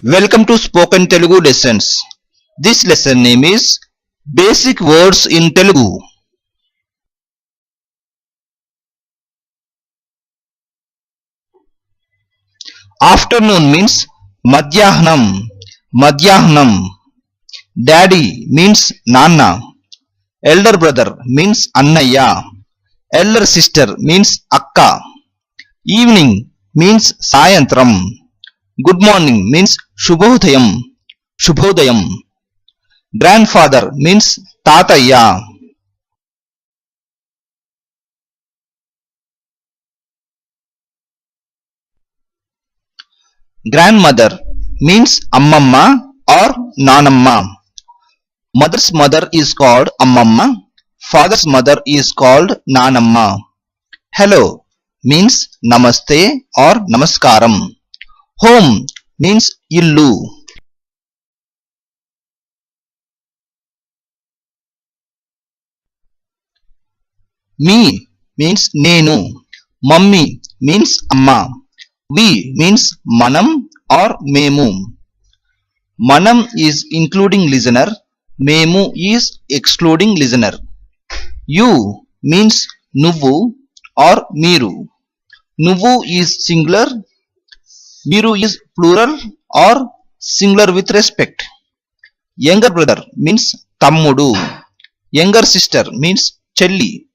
Welcome to Spoken Telugu Lessons. This lesson name is Basic Words in Telugu. Afternoon means Madhyahnam. Madhyahnam. Daddy means Nana. Elder brother means Annaya. Elder sister means Akka. Evening means Sayantram. Good morning means Shubhodayam. Shubhodayam. Grandfather means Tataya. Grandmother means Ammamma or Nanamma. Mother's mother is called Ammamma. Father's mother is called Nanamma. Hello means Namaste or Namaskaram. Home means Illu. Me means Nenu. Mummy means Amma. We means Manam or Memu. Manam is including listener. Memu is excluding listener. You means Nuvu or Miru. Nuvu is singular. Miru is plural or singular with respect. Younger brother means Tammudu. Younger sister means Chelli.